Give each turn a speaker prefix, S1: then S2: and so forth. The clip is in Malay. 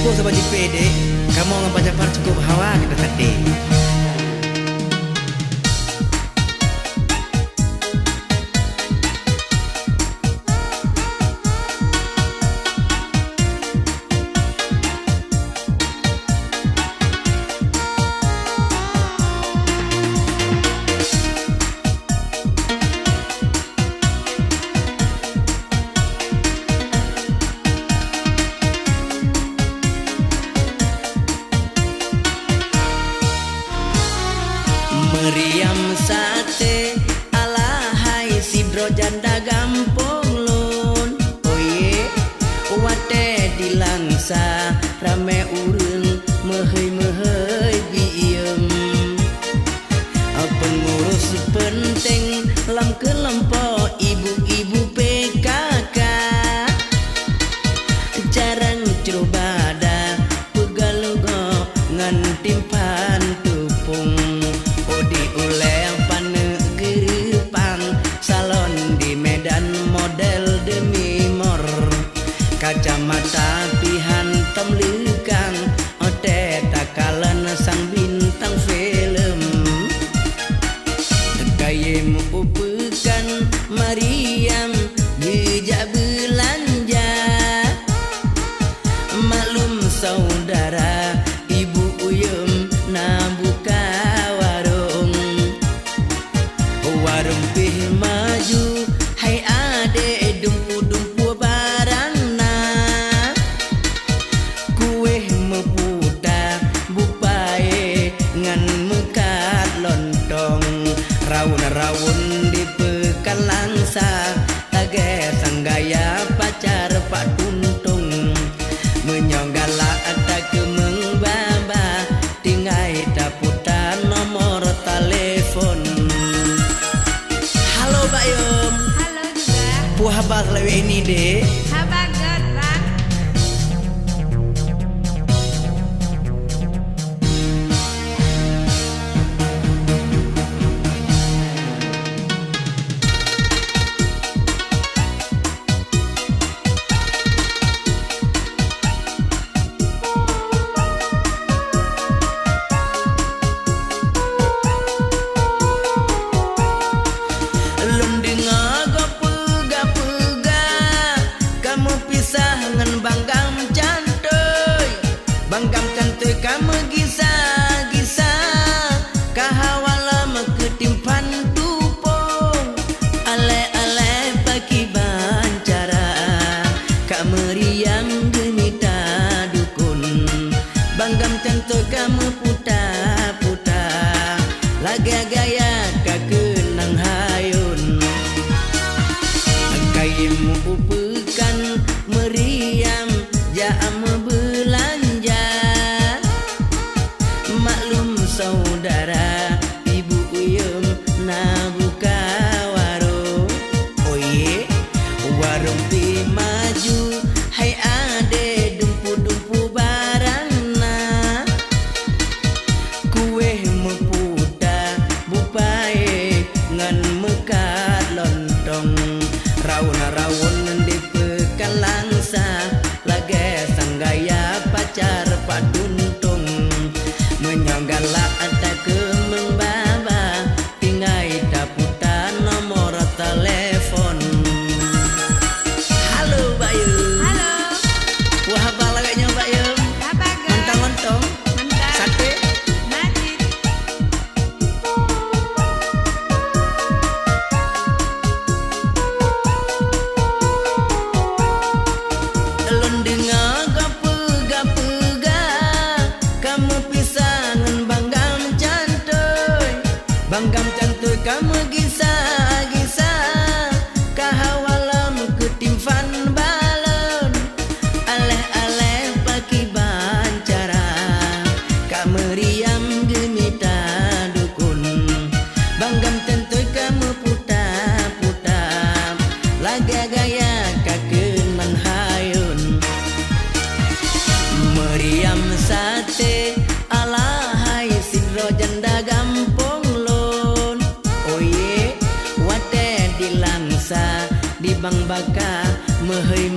S1: Cukup sama JPD, kamu ngapa Japar cukup hawa kita tadi. Meriam sate alahai sidro janda gampong lun. Oye wate dilangsa rame urang mehei biem. Pengurus penting lam kelompok ibu-ibu PKK jarang curubada pegalugo ngan timpan tupung. Kacamata pihan temlikang ote takalan sang bintang film Kayem upekan Mariam gejak belanja maklum saudara ibu uyum na buka warung pih maju hai ade dumpu-dumpu rawun di pekan langsa tage sanggaya pacar Pak Tuntung menyonggala ada kemeng baba tingai daputan nomor telepon. Halo Mbak Yum.
S2: Halo juga.
S1: Puah bak lewe ini deh.
S2: Habanget bang.
S1: Banggam cantik kamu gisa-gisa kahawala ketimpan tupung ale-ale bagi bancara kak meriam gemita dukun. Banggam cantik kamu puta-puta laga gaya kakenang hayun kayemu upekan meriam jaam belanja maklum saudara ibu uyum na buka warung. Oye warung pi maju hai ade dumpu-dumpu barangna kue meputa bupae ngan mekat lontong rawon-rawon di pekan langsa lage sanggaya pacar Pak Tuntung menyonggala ada kemeng baba tingai daputan nomor telepon. Halo Mbak Yum.
S2: Halo.
S1: Wah balaganya Mbak Yum.
S2: Habanget.
S1: Mentang-mentang
S2: Mentang.
S1: sate
S2: Najis.
S1: elon dengar gape-gape kamu pisangan banggam cantoy. Banggam cantoy kamu gisa-gisa kahawalam ketimpan balon aleh-aleh paki bancara kak meriam gemita dukun. Banggam cantoy kamu puta-puta laga gaya kakenan hayun meriam sate alahai sidro janda gampong lun. Oye wate dilangsa di bang baka mehei